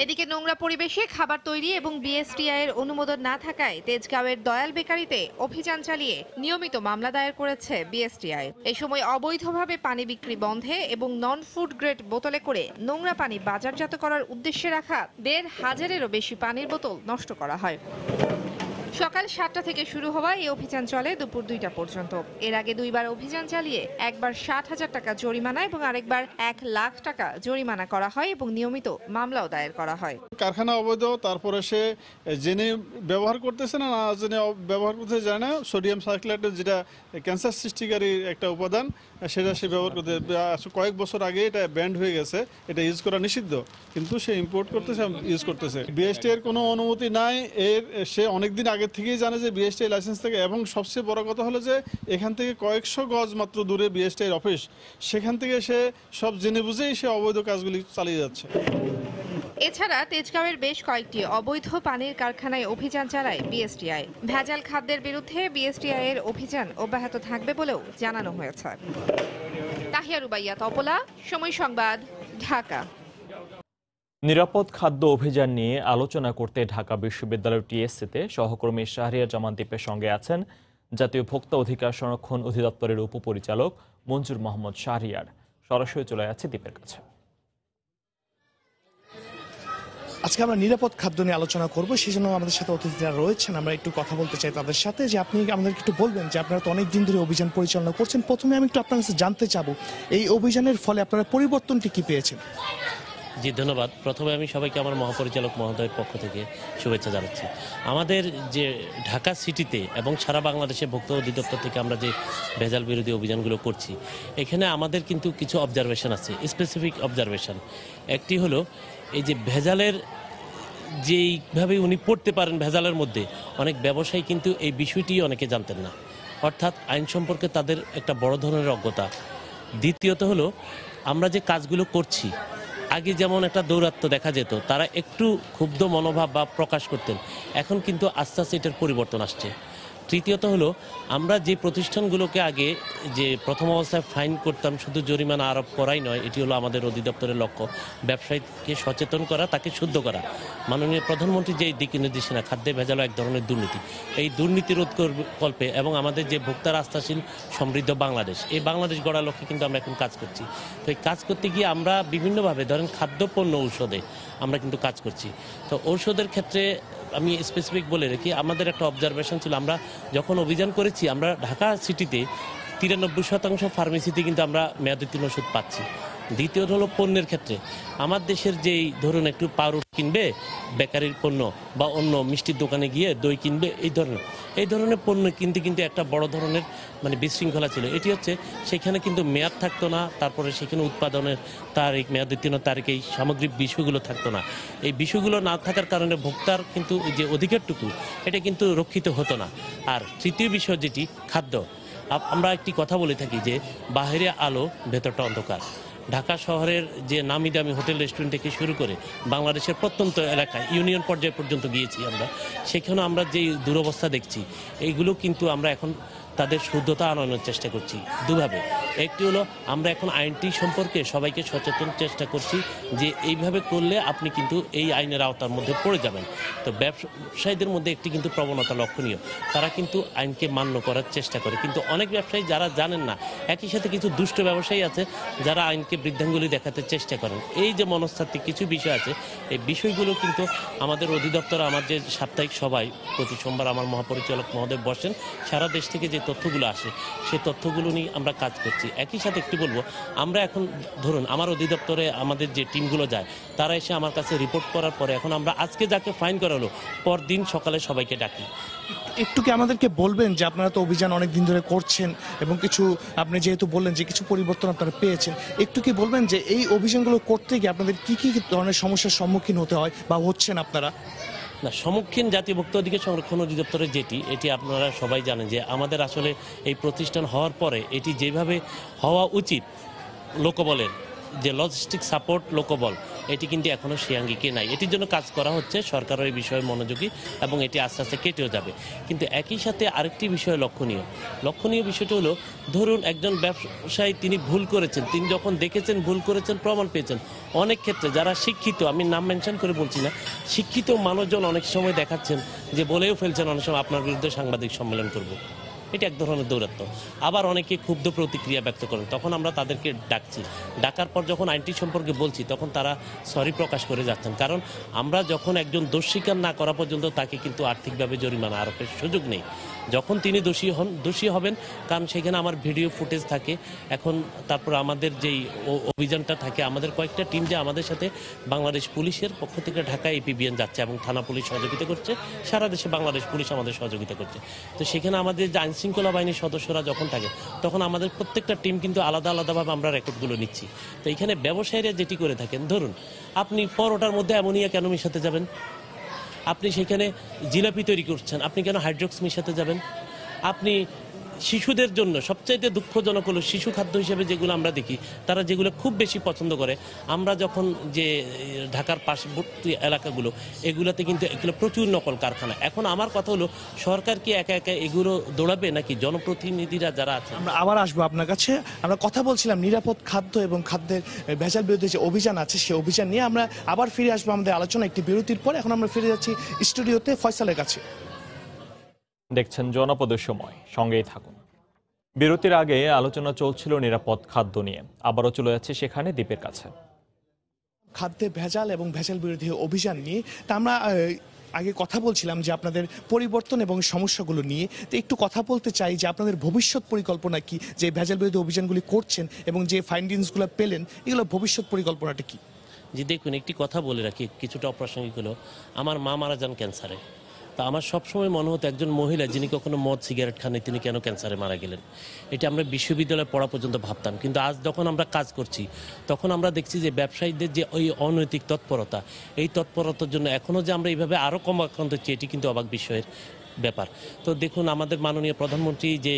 এদিকে নোংরা পরিবেশে খাবার তৈরি এবং বিএসটিআই এর অনুমোদন না থাকায় তেজগাঁওয়ের দয়াল বেকারিতে অভিযান চালিয়ে নিয়মিত মামলা দায়ের করেছে বিএসটিআই। এই সময় অবৈধভাবে পানি বিক্রি বন্ধে এবং নন ফুড গ্রেড বোতলে করে নোংরা পানি বাজারজাত করার উদ্দেশ্যে রাখা 1,500-এরও বেশি পানির বোতল নষ্ট করা হয়। সকাল 7টা থেকে শুরু হওয়া এই অভিযান চলে দুপুর 2টা পর্যন্ত। এর আগে 2বার অভিযান চালিয়ে একবার 60,000 টাকা জরিমানা এবং আরেকবার 1 লাখ টাকা জরিমানা করা হয় এবং নিয়মিত মামলাও দায়ের করা হয়। কারখানা অবৈধ, তারপরে সে জেনে ব্যবহার করতেছে না জেনে ব্যবহার করতে জানে না। সোডিয়াম সাইক্লেট যেটা ক্যান্সার সৃষ্টিকারী একটা উপাদান, সেটা সে ব্যবহার করতে কয়েক বছর আগে এটা ব্যান্ড হয়ে গেছে, এটা ইউজ করা নিষিদ্ধ, কিন্তু সে ইম্পোর্ট করতেছে, ইউজ করতেছে। বিএসটি এর কোনো অনুমতি নাই। সে অনেকদিন আগে থেকেই জানে যে বিএসটিআই লাইসেন্স থেকে, এবং সবচেয়ে বড় কথা হলো যে এখান থেকে কয়েকশো গজ মাত্র দূরে বিএসটিআই অফিস, সেখান থেকে সে সব জেনে বুঝেই সে অবৈধ কাজগুলি চালিয়ে যাচ্ছে। এছাড়া তেজগাঁওয়ের বেশ কয়েকটি অবৈধ পানির কারখানায় অভিযান চালায় বিএসটিআই। ভেজাল খাদ্যের বিরুদ্ধে বিএসটিআই এর অভিযান অব্যাহত থাকবে বলেও জানানো হয়েছে। তাহিয়া রুবাইয়া তপলা, সময় সংবাদ, ঢাকা। নিরাপদ খাদ্য অভিযান নিয়ে আলোচনা করতে ঢাকা বিশ্ববিদ্যালয় টিএসসিতে সহকর্মী শাহরিয়ার জামান দীপের সঙ্গে আছেন জাতীয় ভোক্তা অধিকার সংরক্ষণ অধিদপ্তরের উপপরিচালক মঞ্জুর মোহাম্মদ শাহরিয়ার। সরাসরি চলে যাচ্ছে দীপের কাছে। আজকে আমরা নিরাপদ খাদ্য নিয়ে আলোচনা করব, সেই জন্য আমাদের সাথে অতিথিরা রয়েছেন। আমরা একটু কথা বলতে চাই তাদের সাথে, যে আপনি আমাদেরকে একটু বলবেন যে আপনারা তো অনেক দিন ধরে অভিযান পরিচালনা করছেন। প্রথমে আমি একটু আপনার কাছে জানতে চাবো এই অভিযানের ফলে আপনারা পরিবর্তনটি কি পেয়েছেন? জি ধন্যবাদ। প্রথমে আমি সবাইকে আমার মহাপরিচালক মহোদয়ের পক্ষ থেকে শুভেচ্ছা জানাচ্ছি। আমাদের যে ঢাকা সিটিতে এবং সারা বাংলাদেশে ভোক্তা অধিদপ্তর থেকে আমরা যে ভেজাল বিরোধী অভিযানগুলো করছি, এখানে আমাদের কিন্তু কিছু অবজারভেশন আছে, স্পেসিফিক অবজারভেশন। একটি হলো এই যে ভেজালের যেইভাবে উনি পড়তে পারেন, ভেজালের মধ্যে অনেক ব্যবসায়ী কিন্তু এই বিষয়টি অনেকে জানতেন না, অর্থাৎ আইন সম্পর্কে তাদের একটা বড় ধরনের অজ্ঞতা। দ্বিতীয়ত হলো আমরা যে কাজগুলো করছি, আগে যেমন একটা দৌরাত্ম্য দেখা যেত, তারা একটু ক্ষুব্ধ মনোভাব বা প্রকাশ করতেন, এখন কিন্তু আস্তে আস্তে এটার পরিবর্তন আসছে। তৃতীয়ত হলো আমরা যে প্রতিষ্ঠানগুলোকে আগে যে প্রথম অবস্থায় ফাইন করতাম, শুধু জরিমানা আরোপ করাই নয়, এটি হলো আমাদের অধিদপ্তরের লক্ষ্য, ব্যবসায়ীকে সচেতন করা, তাকে শুদ্ধ করা। মাননীয় প্রধানমন্ত্রী যে দিক নির্দেশনা, খাদ্যে ভেজাল এক ধরনের দুর্নীতি, এই দুর্নীতি রোধ কল্পে এবং আমাদের যে ভোক্তার আস্থাশীল সমৃদ্ধ বাংলাদেশ, এই বাংলাদেশ গড়ার লক্ষ্যে কিন্তু আমরা এখন কাজ করছি। তো এই কাজ করতে গিয়ে আমরা বিভিন্নভাবে, ধরেন খাদ্যপণ্য, ঔষধে আমরা কিন্তু কাজ করছি। তো ঔষধের ক্ষেত্রে আমি স্পেসিফিক বলে রাখি, আমাদের একটা অবজারভেশন ছিল, আমরা যখন অভিযান করেছি, আমরা ঢাকা সিটিতে 93% ফার্মেসিতে কিন্তু আমরা মেয়াদোত্তীর্ণ ওষুধ পাচ্ছি। দ্বিতীয়ত হলো পণ্যের ক্ষেত্রে, আমার দেশের যেই ধরুন একটু পাউরুটি কিনবে বেকারির পণ্য, বা অন্য মিষ্টির দোকানে গিয়ে দই কিনবে, এই ধরনের পণ্য কিনতে কিন্তু একটা বড় ধরনের মানে বিশৃঙ্খলা ছিল। এটি হচ্ছে সেখানে কিন্তু মেয়াদ থাকতো না, তারপরে সেখানে উৎপাদনের তারিখ, মেয়াদোত্তীর্ণ তারিখ, এই সামগ্রিক বিষয়গুলো থাকতো না। এই বিষয়গুলো না থাকার কারণে ভোক্তার কিন্তু যে অধিকারটুকু, এটা কিন্তু রক্ষিত হতো না। আর তৃতীয় বিষয় যেটি খাদ্য, আমরা একটি কথা বলে থাকি যে বাহিরে আলো, ভেতরটা অন্ধকার। ঢাকা শহরের যে নামি দামি হোটেল রেস্টুরেন্ট থেকে শুরু করে বাংলাদেশের প্রত্যন্ত এলাকায় ইউনিয়ন পর্যায় পর্যন্ত গিয়েছি আমরা, সেখানেও আমরা যেই দুরবস্থা দেখছি, এইগুলো কিন্তু আমরা এখন তাদের শুদ্ধতা আনানোর চেষ্টা করছি দুভাবে। একটি হলো আমরা এখন আইনটি সম্পর্কে সবাইকে সচেতন চেষ্টা করছি যে এইভাবে করলে আপনি কিন্তু এই আইনের আওতার মধ্যে পড়ে যাবেন। তো ব্যবসায়ীদের মধ্যে একটি কিন্তু প্রবণতা লক্ষণীয়, তারা কিন্তু আইনকে মান্য করার চেষ্টা করে, কিন্তু অনেক ব্যবসায়ী যারা জানেন না, একই সাথে কিছু দুষ্ট ব্যবসায়ী আছে যারা আইনকে বৃদ্ধাঙ্গুলি দেখাতে চেষ্টা করেন। এই যে মনস্তাত্ত্বিক কিছু বিষয় আছে, এই বিষয়গুলো কিন্তু আমাদের অধিদপ্তর, আমার যে সাপ্তাহিক সভায় প্রতি সোমবার আমার মহাপরিচালক মহোদয় বসেন, সারা দেশ থেকে যে তথ্যগুলো আসে সেই তথ্যগুলো নিয়ে আমরা কাজ করছি। একই সাথে একটু বলবো, আমরা এখন ধরুন আমার অধিদপ্তরে আমাদের যে টিমগুলো যায় তারা এসে আমার কাছে রিপোর্ট করার পরে এখন আমরা আজকে যাকে ফাইন করা হলো পরদিন সকালে সবাইকে ডাকি। একটু কি আমাদেরকে বলবেন যে আপনারা তো অভিযান অনেক দিন ধরে করছেন এবং কিছু আপনি যেহেতু বললেন যে কিছু পরিবর্তন আপনারা পেয়েছেন, একটু কি বলবেন যে এই অভিযানগুলো করতে গিয়ে আপনাদের কি কি ধরনের সমস্যার সম্মুখীন হতে হয় বা হচ্ছেন আপনারা? না, সম্মুখীন জাতীয় ভোক্তা অধিকার সংরক্ষণ অধিদপ্তরের এটি আপনারা সবাই জানেন যে আমাদের আসলে এই প্রতিষ্ঠান হওয়ার পরে এটি যেভাবে হওয়া উচিত লোকবলের যে লজিস্টিক সাপোর্ট লোকবল, এটি কিন্তু এখনও সে আঙ্গিকে নাই। এটির জন্য কাজ করা হচ্ছে, সরকারও এই বিষয়ে মনোযোগী এবং এটি আস্তে আস্তে কেটেও যাবে। কিন্তু একই সাথে আরেকটি বিষয় লক্ষণীয় বিষয়টা হলো, ধরুন একজন ব্যবসায়ী তিনি ভুল করেছেন, তিনি যখন দেখেছেন ভুল করেছেন, প্রমাণ পেয়েছেন, অনেক ক্ষেত্রে যারা শিক্ষিত, আমি নাম মেনশন করে বলছি না, শিক্ষিত মানুষজন অনেক সময় দেখাচ্ছেন যে বলেও ফেলছেন অনেক সময় আপনার বিরুদ্ধে সাংবাদিক সম্মেলন করব। এটা এক ধরনের দৌরাত্ম্য। আবার অনেকে ক্ষুব্ধ প্রতিক্রিয়া ব্যক্ত করেন, তখন আমরা তাদেরকে ডাকছি, ডাকার পর যখন আইনটি সম্পর্কে বলছি তখন তারা সরি প্রকাশ করে যাচ্ছেন। কারণ আমরা যখন একজন দোষ স্বীকার না করা পর্যন্ত তাকে কিন্তু আর্থিকভাবে জরিমানা আরোপের সুযোগ নেই। যখন তিনি দোষী হবেন, কারণ সেখানে আমার ভিডিও ফুটেজ থাকে। এখন তারপর আমাদের যেই অভিযানটা থাকে, আমাদের কয়েকটা টিম যে আমাদের সাথে বাংলাদেশ পুলিশের পক্ষ থেকে ঢাকা এপিবিএন যাচ্ছে এবং থানা পুলিশ সহযোগিতা করছে, সারা দেশে বাংলাদেশ পুলিশ আমাদের সহযোগিতা করছে। তো সেখানে আমাদের যে আইনশৃঙ্খলা বাহিনীর সদস্যরা যখন থাকে তখন আমাদের প্রত্যেকটা টিম কিন্তু আলাদা আলাদাভাবে আমরা রেকর্ডগুলো নিচ্ছি। তো এখানে ব্যবসায়ীরা যেটি করে থাকেন, ধরুন আপনি পরোটার মধ্যে অ্যামোনিয়া কেন মিশাতে যাবেন? আপনি সেখানে জিলাপি তৈরি করছেন, আপনি কেন হাইড্রক্স মিশাতে যাবেন? আপনি শিশুদের জন্য সবচাইতে দুঃখজনক হলো শিশু খাদ্য হিসেবে যেগুলো আমরা দেখি, তারা যেগুলো খুব বেশি পছন্দ করে, আমরা যখন যে ঢাকার পার্শ্ববর্তী এলাকাগুলো, এগুলোতে কিন্তু এগুলো প্রচুর নকল কারখানা। এখন আমার কথা হলো, সরকার কি একা একা এগুলো দৌড়াবে, নাকি জনপ্রতিনিধিরা যারা আছে? আমরা আবার আসবো আপনার কাছে। আমরা কথা বলছিলাম নিরাপদ খাদ্য এবং খাদ্যের ভেজাল বিরুদ্ধে যে অভিযান আছে সেই অভিযান নিয়ে। আমরা আবার ফিরে আসবো আমাদের আলোচনা একটি বিরতির পরে। এখন আমরা ফিরে যাচ্ছি স্টুডিওতে ফয়সালের কাছে। দেখছেন জনপদের সময়, সঙ্গেই থাকুন। বিরতির আগে আলোচনা চলছিল নিরাপদ খাদ্য নিয়ে, আবারও চলে যাচ্ছে সেখানে দ্বীপের কাছে। খাদ্যে ভেজাল এবং ভেজাল বিরোধী অভিযান নিয়ে তা আমরা আগে কথা বলছিলাম যে আপনাদের পরিবর্তন এবং সমস্যাগুলো নিয়ে। তো একটু কথা বলতে চাই যে আপনাদের ভবিষ্যৎ পরিকল্পনা কি, যে ভেজাল বিরোধী অভিযানগুলি করছেন এবং যে ফাইন্ডিংসগুলো পেলেন, এগুলো ভবিষ্যৎ পরিকল্পনাটা কি? যে দেখুন, একটি কথা বলে রাখি, কিছুটা অপ্রাসঙ্গিক হলো, আমার মা মারা যান ক্যান্সারে। তা আমার সবসময় মনে হতো একজন মহিলা যিনি কখনো মদ সিগারেট খাননি, তিনি কেন ক্যান্সারে মারা গেলেন। এটা আমরা বিশ্ববিদ্যালয়ে পড়া পর্যন্ত ভাবতাম, কিন্তু আজ যখন আমরা কাজ করছি তখন আমরা দেখছি যে ব্যবসায়ীদের যে ওই অনৈতিক তৎপরতা, এই তৎপরতার জন্য এখনও যে আমরা এইভাবে আরও কম আক্রান্ত হচ্ছি, এটি কিন্তু অবাক বিষয়ের ব্যাপার। তো দেখুন, আমাদের মাননীয় প্রধানমন্ত্রী যে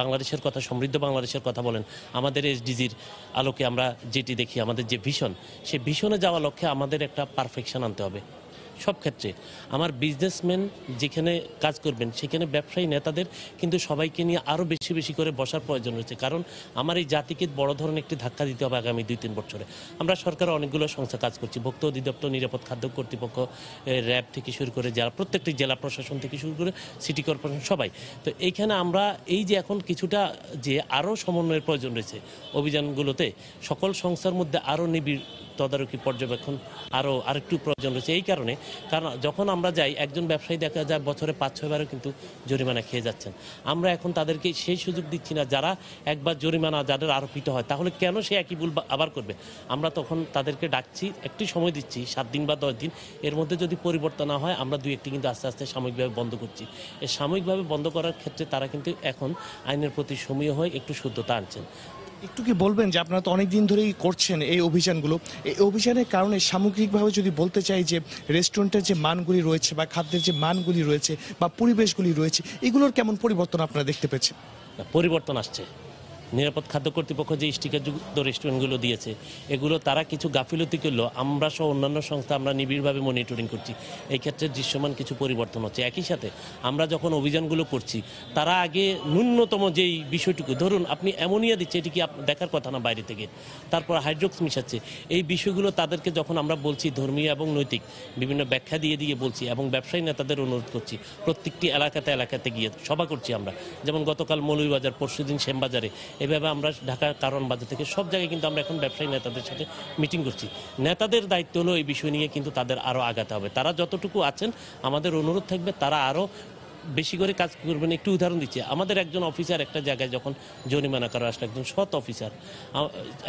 বাংলাদেশের কথা, সমৃদ্ধ বাংলাদেশের কথা বলেন, আমাদের এসডিজির আলোকে আমরা যেটি দেখি, আমাদের যে ভিশন, সেই ভিশনে যাওয়া লক্ষ্যে আমাদের একটা পারফেকশন আনতে হবে সব ক্ষেত্রে। আমার বিজনেসম্যান যেখানে কাজ করবেন সেখানে ব্যবসায়ী নেতাদের কিন্তু সবাইকে নিয়ে আরও বেশি বেশি করে বসার প্রয়োজন রয়েছে, কারণ আমার এই জাতিকে বড় ধরনের একটি ধাক্কা দিতে হবে আগামী 2-3 বছরে। আমরা সরকারের অনেকগুলো সংস্থা কাজ করছি, ভোক্তা অধিদপ্তর, নিরাপদ খাদ্য কর্তৃপক্ষ, র্যাব থেকে শুরু করে প্রত্যেকটি জেলা প্রশাসন থেকে শুরু করে সিটি কর্পোরেশন, সবাই। তো এইখানে আমরা এই যে এখন কিছুটা যে আরও সমন্বয়ের প্রয়োজন রয়েছে অভিযানগুলোতে, সকল সংস্থার মধ্যে আরও নিবিড় তদারকি পর্যবেক্ষণ আরেকটু প্রয়োজন রয়েছে। এই কারণ যখন আমরা যাই, একজন ব্যবসায়ী দেখা যায় বছরে 5-6 বারও কিন্তু জরিমানা খেয়ে যাচ্ছেন। আমরা এখন তাদেরকে সেই সুযোগ দিচ্ছি না, যারা একবার জরিমানা যাদের আরোপিত হয় তাহলে কেন সে একই ভুল আবার করবে। আমরা তখন তাদেরকে ডাকছি, একটি সময় দিচ্ছি 7 দিন বা 10 দিন, এর মধ্যে যদি পরিবর্তন না হয় আমরা 2-1টি কিন্তু আস্তে আস্তে সাময়িকভাবে বন্ধ করছি। এই সাময়িকভাবে বন্ধ করার ক্ষেত্রে তারা কিন্তু এখন আইনের প্রতি সমীহ হয়ে একটু শুদ্ধতা আনছেন। একটু কি বলবেন যে আপনারা তো অনেক দিন ধরেই করছেন এই অভিযানগুলো, এই অভিযানের কারণে সামগ্রিকভাবে যদি বলতে চাই যে রেস্টুরেন্টের যে মানগুলি রয়েছে বা খাদ্যের যে মানগুলি রয়েছে বা পরিবেশগুলি রয়েছে, এগুলোর কেমন পরিবর্তন আপনারা দেখতে পেয়েছেন? পরিবর্তন আসছে, নিরাপদ খাদ্য কর্তৃপক্ষ যে স্টিকারযুক্ত রেস্টুরেন্টগুলো দিয়েছে এগুলো তারা কিছু গাফিলতি করলেও আমরা সহ অন্যান্য সংস্থা আমরা নিবিড়ভাবে মনিটরিং করছি। এই ক্ষেত্রে দৃশ্যমান কিছু পরিবর্তন হচ্ছে। একই সাথে আমরা যখন অভিযানগুলো করছি তারা আগে ন্যূনতম যেই বিষয়টুকু, ধরুন আপনি অ্যামোনিয়া দিচ্ছে, এটি কি দেখার কথা না বাইরে থেকে, তারপর হাইড্রোক্স মিশাচ্ছে, এই বিষয়গুলো তাদেরকে যখন আমরা বলছি ধর্মীয় এবং নৈতিক বিভিন্ন ব্যাখ্যা দিয়ে বলছি এবং ব্যবসায়ী নেতাদের অনুরোধ করছি প্রত্যেকটি এলাকাতে গিয়ে সভা করছি আমরা। যেমন গতকাল মৌলভীবাজার, পরশুদিন শ্যামবাজারে, এভাবে আমরা ঢাকার কারণ বাজার থেকে সব জায়গায় কিন্তু আমরা এখন ব্যবসায়ী নেতাদের সাথে মিটিং করছি। নেতাদের দায়িত্ব হলো এই বিষয় নিয়ে কিন্তু তাদের আরও আগাতে হবে। তারা যতটুকু আছেন আমাদের অনুরোধ থাকবে তারা আরও বেশি করে কাজ করবেন। একটু উদাহরণ দিচ্ছি, আমাদের একজন অফিসার একটা জায়গায় যখন জরিমানা করা আসলে, একজন সৎ অফিসার,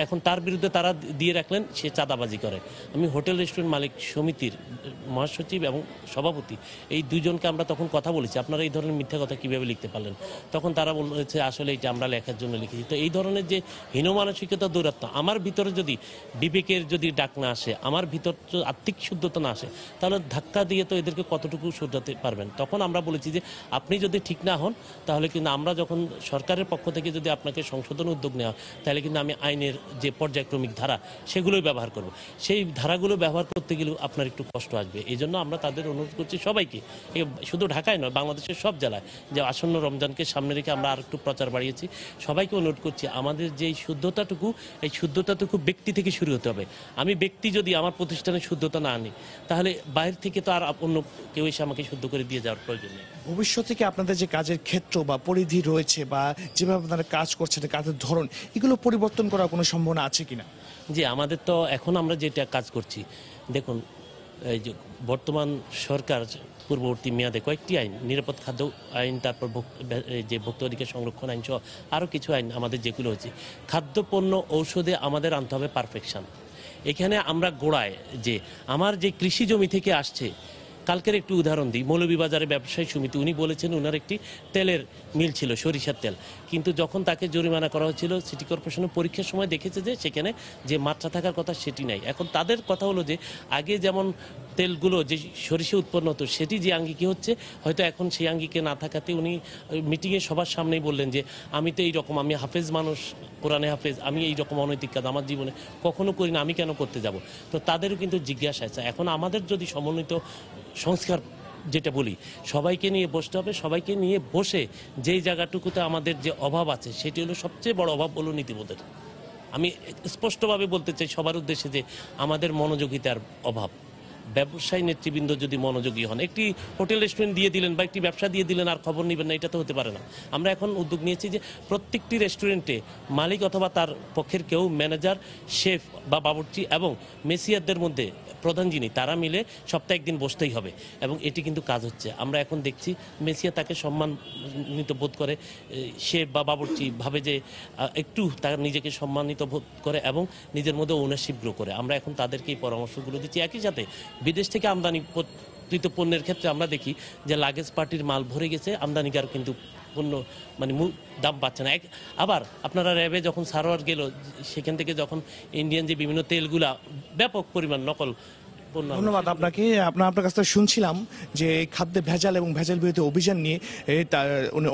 এখন তার বিরুদ্ধে তারা দিয়ে রাখলেন সে চাঁদাবাজি করে। আমি হোটেল রেস্টুরেন্ট মালিক সমিতির মহাসচিব এবং সভাপতি এই দুজনকে আমরা তখন কথা বলেছি, আপনারা এই ধরনের মিথ্যা কথা কীভাবে লিখতে পারলেন? তখন তারা বলেছে আসলে এটা আমরা লেখার জন্য লিখেছি। তো এই ধরনের যে হীনমানসিকতা, দৌরাত্ম্য, আমার ভিতরে যদি বিবেকের যদি ডাক না আসে, আমার ভিতর আর্থিক শুদ্ধতা না আসে, তাহলে ধাক্কা দিয়ে তো এদেরকে কতটুকু শুধরাতে পারবেন? তখন আমরা বলেছি যে আপনি যদি ঠিক না হন তাহলে কিন্তু আমরা যখন সরকারের পক্ষ থেকে যদি আপনাকে সংশোধন উদ্যোগ নেওয়া, তাহলে কিন্তু আমি আইনের যে পর্যায়ক্রমিক ধারা সেগুলোই ব্যবহার করব। সেই ধারাগুলো ব্যবহার করতে গেলেও আপনার একটু কষ্ট আসবে। এই জন্য আমরা তাদের অনুরোধ করছি সবাইকে, শুধু ঢাকায় নয় বাংলাদেশের সব জেলায়, যে আসন্ন রমজানকে সামনে রেখে আমরা আর একটু প্রচার বাড়িয়েছি, সবাইকে অনুরোধ করছি আমাদের যে শুদ্ধতাটুকু, এই শুদ্ধতাটুকু ব্যক্তি থেকে শুরু হতে হবে। আমি ব্যক্তি যদি আমার প্রতিষ্ঠানে শুদ্ধতা না আনি তাহলে বাইরে থেকে তো আর অন্য কেউ এসে আমাকে শুদ্ধ করে দিয়ে যাওয়ার প্রয়োজন নেই। ভবিষ্যৎ থেকে আপনাদের যে কাজের ক্ষেত্র বা পরিধি রয়েছে বা যেভাবে আপনারা কাজ করছেন, কাজের ধরন, এগুলো পরিবর্তন করার কোনো সম্ভাবনা আছে কিনা? জি, আমাদের তো এখন আমরা যেটা কাজ করছি, দেখুন এই যে বর্তমান সরকার পূর্ববর্তী মেয়াদে কয়েকটি আইন, নিরাপদ খাদ্য আইন, তারপর যে ভোক্তা অধিকার সংরক্ষণ আইন সহ আরও কিছু আইন আমাদের যেগুলো হচ্ছে, খাদ্যপণ্য ঔষধে আমাদের আনতে হবে পারফেকশন। এখানে আমরা গোড়ায় যে আমার যে কৃষি জমি থেকে আসছে, কালকের একটু উদাহরণ দিই, মৌলভীবাজারের ব্যবসায়ী সমিতি উনি বলেছেন ওনার একটি তেলের মিল ছিল, সরিষার তেল, কিন্তু যখন তাকে জরিমানা করা হয়েছিল সিটি কর্পোরেশনের পরীক্ষার সময় দেখেছে যে সেখানে যে মাত্রা থাকার কথা সেটি নাই। এখন তাদের কথা হলো যে আগে যেমন তেলগুলো যে সরিষা উৎপন্ন হতো সেটি যে আঙ্গিকে হচ্ছে, হয়তো এখন সেই আঙ্গিকে না থাকাতে উনি মিটিংয়ে সবার সামনেই বললেন যে আমি তো এইরকম, আমি হাফেজ মানুষ, কোরআনে হাফেজ, আমি এইরকম অনৈতিক কাজ আমার জীবনে কখনো করি না, আমি কেন করতে যাব? তো তাদেরও কিন্তু জিজ্ঞাসা আছে। এখন আমাদের যদি সমন্বিত সংস্কার যেটা বলি, সবাইকে নিয়ে বসতে হবে, সবাইকে নিয়ে বসে যেই জায়গাটুকুতে আমাদের যে অভাব আছে সেটি হলো সবচেয়ে বড় অভাব হলো নীতিবোধের। আমি স্পষ্টভাবে বলতে চাই সবার উদ্দেশ্যে যে আমাদের মনোযোগিতার অভাব। ব্যবসায়ী নেতৃবৃন্দ যদি মনোযোগী হন, একটি হোটেল রেস্টুরেন্ট দিয়ে দিলেন বা একটি ব্যবসা দিয়ে দিলেন আর খবর নেবেন না, এটা তো হতে পারে না। আমরা এখন উদ্যোগ নিয়েছি যে প্রত্যেকটি রেস্টুরেন্টে মালিক অথবা তার পক্ষের কেউ, ম্যানেজার, শেফ বা বাবুর্চি এবং মেসিয়ারদের মধ্যে প্রধান যিনি, তারা মিলে সপ্তাহে একদিন বসতেই হবে এবং এটি কিন্তু কাজ হচ্ছে। আমরা এখন দেখছি মেসিয়া তাকে সম্মানিত বোধ করে, শেফ বা বাবুর্চি ভাবে যে একটু তার নিজেকে সম্মানিত বোধ করে এবং নিজের মধ্যে ওনারশিপ গ্রো করে। আমরা এখন তাদেরকে এই পরামর্শগুলো দিচ্ছি। একই সাথে বিদেশ থেকে আমদানি পণ্যের ক্ষেত্রে আমরা দেখি যে লাগেজ পার্টির মাল ভরে গেছে, আমদানিকার কিন্তু পণ্য মানে দাম পাচ্ছে না। আবার আপনারা র্যাবে যখন সারোয়ার গেল, সেখান থেকে যখন ইন্ডিয়ান যে বিভিন্ন তেলগুলা ব্যাপক পরিমাণ নকল। ধন্যবাদ আপনাকে। আপনার কাছ থেকে শুনছিলাম যে খাদ্যে ভেজাল এবং ভেজাল বিরোধী অভিযান নিয়ে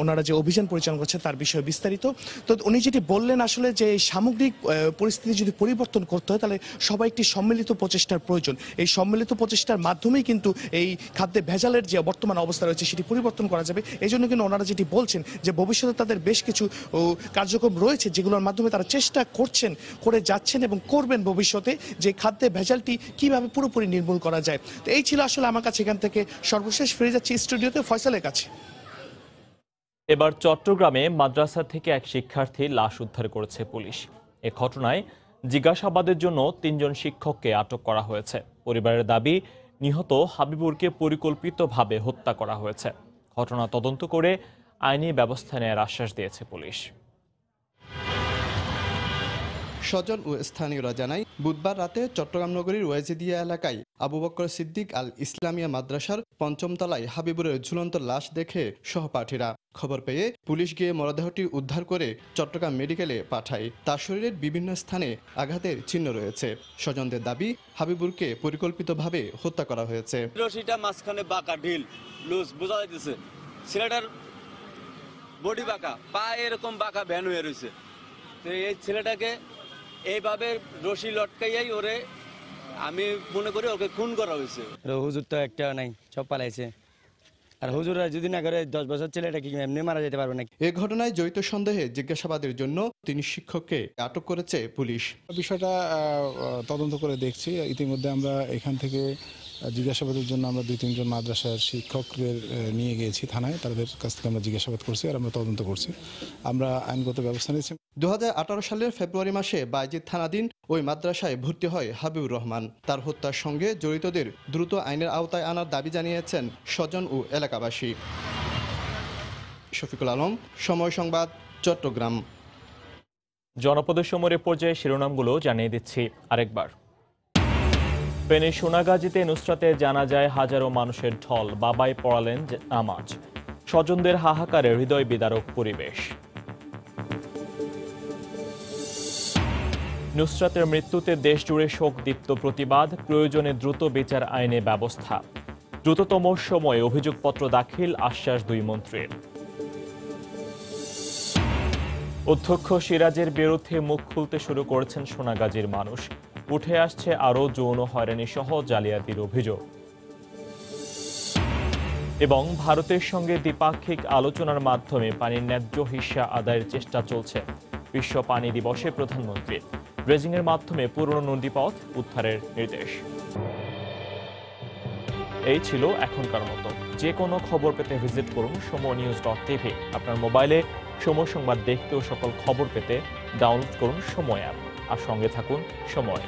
ওনারা যে অভিযান পরিচালনা করছে তার বিষয়ে বিস্তারিত। তো উনি যেটি বললেন আসলে যে সামগ্রিক পরিস্থিতি যদি পরিবর্তন করতে হয় তাহলে সবাই একটি সম্মিলিত প্রচেষ্টার প্রয়োজন। এই সম্মিলিত প্রচেষ্টার মাধ্যমেই কিন্তু এই খাদ্যে ভেজালের যে বর্তমান অবস্থা রয়েছে সেটি পরিবর্তন করা যাবে। এই জন্য কিন্তু ওনারা যেটি বলছেন যে ভবিষ্যতে তাদের বেশ কিছু কার্যক্রম রয়েছে যেগুলোর মাধ্যমে তারা চেষ্টা করছেন, করে যাচ্ছেন এবং করবেন ভবিষ্যতে, যে খাদ্যে ভেজালটি কিভাবে পুরোপুরি নির্মূল করা যায়। তো এই ছিল আসলে আমার কাছে এখান থেকে সর্বশেষ। ফিরে যাচ্ছি স্টুডিওতে ফয়সালের কাছে। এবার চট্টগ্রামে মাদ্রাসা থেকে এক শিক্ষার্থীর লাশ উদ্ধার করেছে পুলিশ। এ ঘটনায় জিজ্ঞাসাবাদের জন্য ৩ জন শিক্ষককে আটক করা হয়েছে। পরিবারের দাবি, নিহত হাবিবুরকে পরিকল্পিতভাবে হত্যা করা হয়েছে। ঘটনা তদন্ত করে আইনি ব্যবস্থা নেওয়ার আশ্বাস দিয়েছে পুলিশ। স্বজন ও স্থানীয়রা জানায়, বুধবার রাতে চট্টগ্রাম নগরীর ওয়াজিদিয়া এলাকায় আবু বকর সিদ্দিক আল ইসলামিয়া মাদ্রাসার ৫ম তলায় হাবিবুরের ঝুলন্ত লাশ দেখে সহপাঠীরা খবর পেয়ে পুলিশ গিয়ে মরদেহটি উদ্ধার করে চট্টগ্রাম মেডিকেলে পাঠায়। তার শরীরের বিভিন্ন স্থানে আঘাতের চিহ্ন রয়েছে। স্বজনদের দাবি, হাবিবুরকে পরিকল্পিতভাবে হত্যা করা হয়েছে। রশিটা মাঝখানে বাঁকা, ঢিল লুজ বোঝা যাইতেছে। ছেলেটার বডি বাঁকা, পা এরকম বাঁকা ভ্যান হয়ে রয়েছে। তো এই ছেলেটাকে এইভাবে রশি লটকাইয়াই ওরে আমি মনে করি ওকে খুন করা হয়েছে। হুজুর তো একটা নাই, সব পালাইছে। আর হুজুরা যদি না করে 10 বছর ছেলেটা কি এমনি মারা যেতে পারবে না? এ ঘটনায় জড়িত সন্দেহে জিজ্ঞাসাবাদের জন্য তিনি শিক্ষককে আটক করেছে পুলিশ। বিষয়টা তদন্ত করে দেখছি। ইতিমধ্যে আমরা এখান থেকে জিজ্ঞাসাবাদের জন্য আমরা 2-3 জন মাদ্রাসার শিক্ষকদের নিয়ে গিয়েছি থানায়। তাদের কাছ থেকে আমরা জিজ্ঞাসাবাদ করছি আর আমরা তদন্ত করছি। আমরা আইনগত ব্যবস্থা নিয়েছি। 2018 সালের ফেব্রুয়ারি মাসে বাইজিদ থানাধীন ওই মাদ্রাসায় ভর্তি হয় হাবিবুর রহমান। তার হত্যার সঙ্গে জড়িতদের দ্রুত আইনের আওতায় আনার দাবি জানিয়েছেন স্বজন ও এলাকাবাসী। শফিকুল আলম, সময় সংবাদ, চট্টগ্রাম। জনপদের সময় পর্যায়ে শিরোনামগুলো জানিয়ে দিচ্ছি আরেকবার। ফেনী সোনাগাজীতে নুসরাতে জানাজায় হাজারো মানুষের ঢল, বাবাই পড়ালেন নামাজ। স্বজনদের হাহাকারে হৃদয় বিদারক পরিবেশ। নুসরাতের মৃত্যুতে দেশজুড়ে শোকদীপ্ত প্রতিবাদ, প্রয়োজনে দ্রুত বিচার আইনে ব্যবস্থা। দ্রুততম সময়ে অভিযোগপত্র দাখিল, আশ্বাস 2 মন্ত্রীর। অধ্যক্ষ সিরাজের বিরুদ্ধে মুখ খুলতে শুরু করেছেন সোনাগাজীর মানুষ। উঠে আসছে আরও যৌন হয়রানি সহ জালিয়াতির অভিযোগ। এবং ভারতের সঙ্গে দ্বিপাক্ষিক আলোচনার মাধ্যমে পানির ন্যায্য হিস্সা আদায়ের চেষ্টা চলছে। বিশ্ব পানি দিবসে প্রধানমন্ত্রী ড্রেজিংয়ের মাধ্যমে পুরনো নদীপথ উদ্ধারের নির্দেশ। এই ছিল এখনকার মতো। যে কোনো খবর পেতে ভিজিট করুন সময়.news.tv। আপনার মোবাইলে সময় সংবাদ দেখতে ও সকল খবর পেতে ডাউনলোড করুন সময় অ্যাপ। আর সঙ্গে থাকুন সময়।